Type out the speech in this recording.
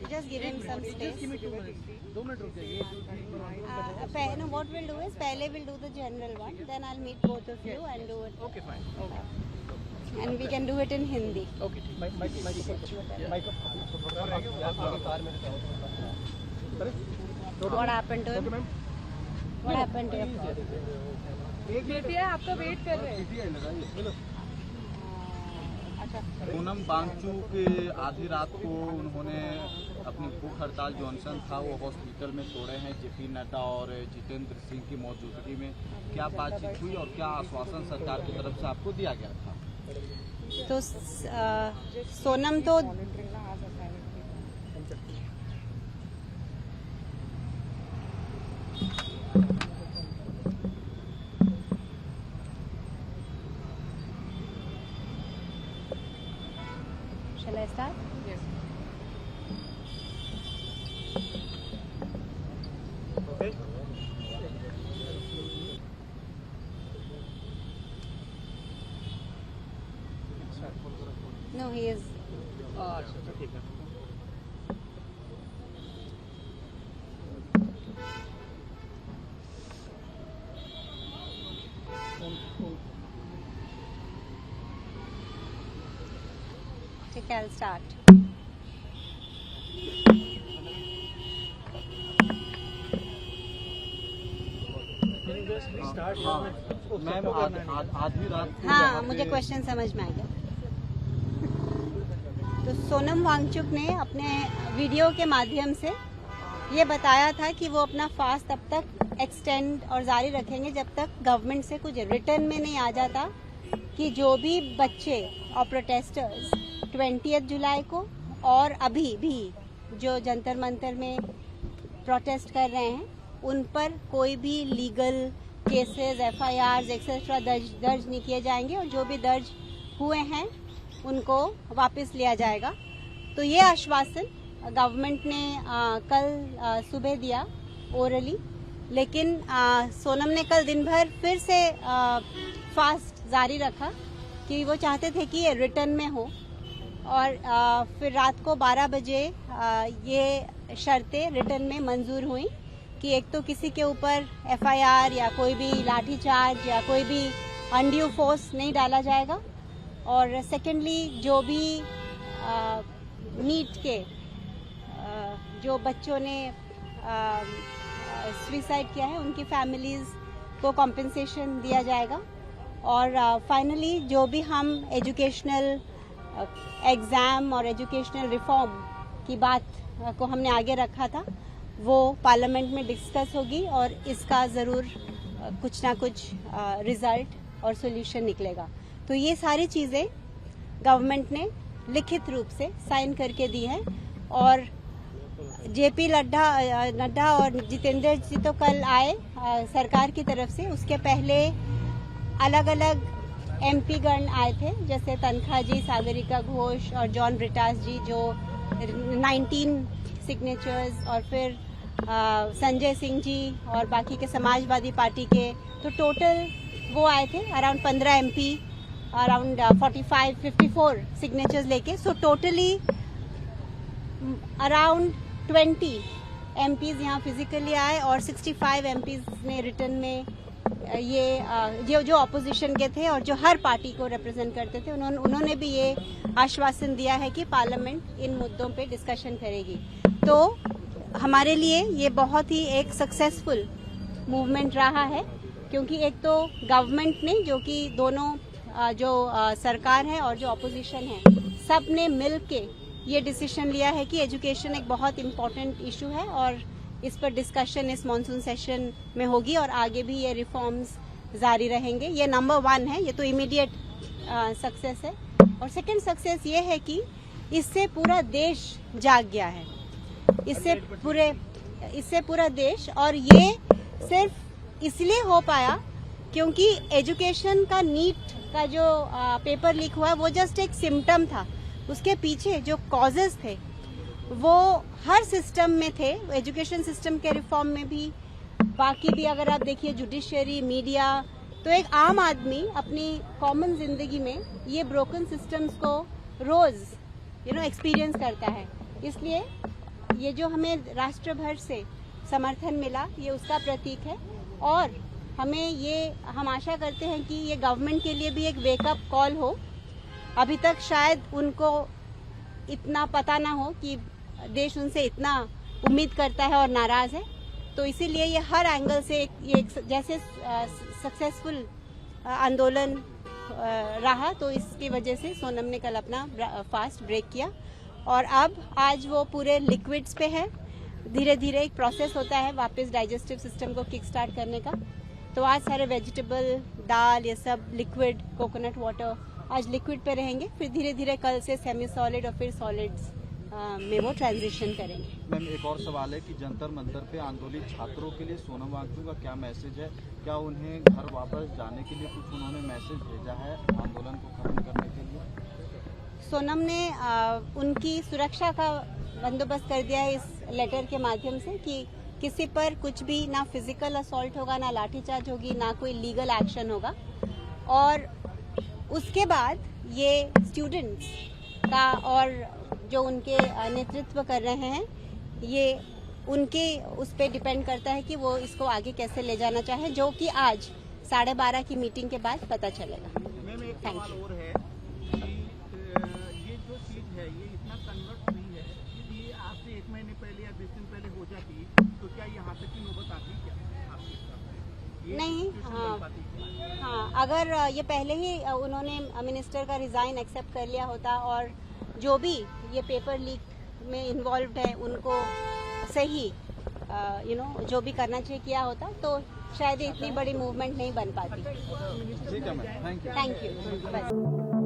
Just give him some space. Just give me 2 minutes. 2 minutes रुक जाइए. No, what we'll do is, पहले we'll do the general one, then I'll meet both of you and do it. Okay, fine. Okay. And we can do it in Hindi. Okay. What happened to him? What happened to him? बेटिया आपका wait कर रहे हैं. सोनम वांगचुक आधी रात को उन्होंने अपनी भूख हड़ताल जो अनशन था वो हॉस्पिटल में तोड़े हैं जेपी नड्डा और जितेंद्र सिंह की मौजूदगी में. क्या बातचीत हुई और क्या आश्वासन सरकार की तरफ से आपको दिया गया था? तो सोनम तो Shall I start? Yes. Okay. No, he is. अच्छा ठीक है. Okay, I'll start. मैम आधी रात को हाँ, मुझे क्वेश्चन समझ में आ गया. तो सोनम वांगचुक ने अपने वीडियो के माध्यम से ये बताया था कि वो अपना फास्ट तब तक एक्सटेंड और जारी रखेंगे जब तक गवर्नमेंट से कुछ रिटर्न में नहीं आ जाता कि जो भी बच्चे और प्रोटेस्टर्स 20 जुलाई को और अभी भी जो जंतर मंतर में प्रोटेस्ट कर रहे हैं उन पर कोई भी लीगल केसेस, FIRs एक्सेट्रा दर्ज नहीं किए जाएंगे और जो भी दर्ज हुए हैं उनको वापस लिया जाएगा. तो ये आश्वासन गवर्नमेंट ने कल सुबह दिया ओरली, लेकिन सोनम ने कल दिन भर फिर से फास्ट जारी रखा कि वो चाहते थे कि ये रिटर्न में हो और फिर रात को 12 बजे ये शर्तें रिटर्न में मंजूर हुई कि एक तो किसी के ऊपर FIR या कोई भी लाठीचार्ज या कोई भी अनड्यू फोर्स नहीं डाला जाएगा और सेकेंडली जो भी नीट के जो बच्चों ने सुसाइड किया है उनकी फैमिलीज को कॉम्पेंसेशन दिया जाएगा और फाइनली जो भी हम एजुकेशनल एग्ज़ाम और एजुकेशनल रिफॉर्म की बात को हमने आगे रखा था वो पार्लियामेंट में डिस्कस होगी और इसका ज़रूर कुछ ना कुछ रिजल्ट और सॉल्यूशन निकलेगा. तो ये सारी चीज़ें गवर्नमेंट ने लिखित रूप से साइन करके दी है और जेपी नड्डा और जितेंद्र जी तो कल आए सरकार की तरफ से. उसके पहले अलग अलग MP गण आए थे जैसे तनखा जी, सागरिका घोष और जॉन ब्रिटास जी जो 19 सिग्नेचर्स और फिर संजय सिंह जी और बाकी के समाजवादी पार्टी के. तो टोटल वो आए थे अराउंड 15 MP, अराउंड 54 सिग्नेचर्स लेके. सो टोटली अराउंड 20 MPs यहाँ फिजिकली आए और 65 MPs ने रिटर्न में ये जो अपोजिशन के थे और जो हर पार्टी को रिप्रेजेंट करते थे उन्होंने भी ये आश्वासन दिया है कि पार्लियामेंट इन मुद्दों पे डिस्कशन करेगी. तो हमारे लिए ये बहुत ही एक सक्सेसफुल मूवमेंट रहा है क्योंकि एक तो गवर्नमेंट ने जो कि दोनों जो सरकार है और जो अपोजिशन है सब ने मिल के ये डिसीजन लिया है कि एजुकेशन एक बहुत इम्पोर्टेंट इशू है और इस पर डिस्कशन इस मॉनसून सेशन में होगी और आगे भी ये रिफॉर्म्स जारी रहेंगे. ये नंबर 1 है, ये तो इमीडिएट सक्सेस है. और सेकंड सक्सेस ये है कि इससे पूरा देश जाग गया है, इससे पूरा देश. और ये सिर्फ इसलिए हो पाया क्योंकि एजुकेशन का नीट का जो पेपर लीक हुआ वो जस्ट एक सिम्टम था. उसके पीछे जो कॉजेज थे वो हर सिस्टम में थे, एजुकेशन सिस्टम के रिफॉर्म में भी, बाकी भी. अगर आप देखिए जुडिशरी, मीडिया, तो एक आम आदमी अपनी कॉमन जिंदगी में ये ब्रोकन सिस्टम्स को रोज एक्सपीरियंस करता है. इसलिए ये जो हमें राष्ट्र भर से समर्थन मिला, ये उसका प्रतीक है। और हम आशा करते हैं कि ये गवर्नमेंट के लिए भी एक वेकअप कॉल हो। अभी तक शायद उनको इतना पता ना हो कि देश उनसे इतना उम्मीद करता है और नाराज है, तो इसीलिए ये हर एंगल से ये जैसे सक्सेसफुल आंदोलन रहा, तो इसकी वजह से सोनम ने कल अपना फास्ट ब्रेक किया और अब आज वो पूरे लिक्विड्स पे है। धीरे धीरे एक प्रोसेस होता है वापस डाइजेस्टिव सिस्टम को किक स्टार्ट करने का। तो आज सारे वेजिटेबल, दाल, ये सब लिक्विड, कोकोनट वाटर आज लिक्विड पे रहेंगे। फिर धीरे धीरे कल से सेमी सॉलिड और फिर सॉलिड्स में वो ट्रांजिशन करेंगे। मैम, एक और सवाल है कि जंतर मंतर पे आंदोलित छात्रों के लिए सोनम वांगचुक का क्या मैसेज है? क्या उन्हें घर वापस जाने के लिए कुछ उन्होंने मैसेज भेजा है आंदोलन को खत्म करने के लिए? सोनम ने उनकी सुरक्षा का बंदोबस्त कर दिया है इस लेटर के माध्यम से कि किसी पर कुछ भी ना फिजिकल असॉल्ट होगा, ना लाठीचार्ज होगी, ना कोई लीगल एक्शन होगा। और उसके बाद ये स्टूडेंट्स का और जो उनके नेतृत्व कर रहे हैं, ये उनके उस पर डिपेंड करता है कि वो इसको आगे कैसे ले जाना चाहे, जो कि आज 12:30 की मीटिंग के बाद पता चलेगा। मैम, एक Thank सवाल you. और है कि ये जो चीज़ है ये इतना कन्वर्ट हुई है कि आज से 1 महीने पहले या 20 दिन पहले हो जाती तो क्या यहाँ तक की नौबत आती क्या आपके हिसाब से? ये नहीं, situation बन पाती क्या? हाँ, अगर ये पहले ही उन्होंने मिनिस्टर का रिजाइन एक्सेप्ट कर लिया होता और जो भी ये पेपर लीक में इन्वॉल्व है उनको सही जो भी करना चाहिए किया होता, तो शायद इतनी बड़ी मूवमेंट नहीं बन पाती। ठीक है ma'am, thank you. Thank you. बस।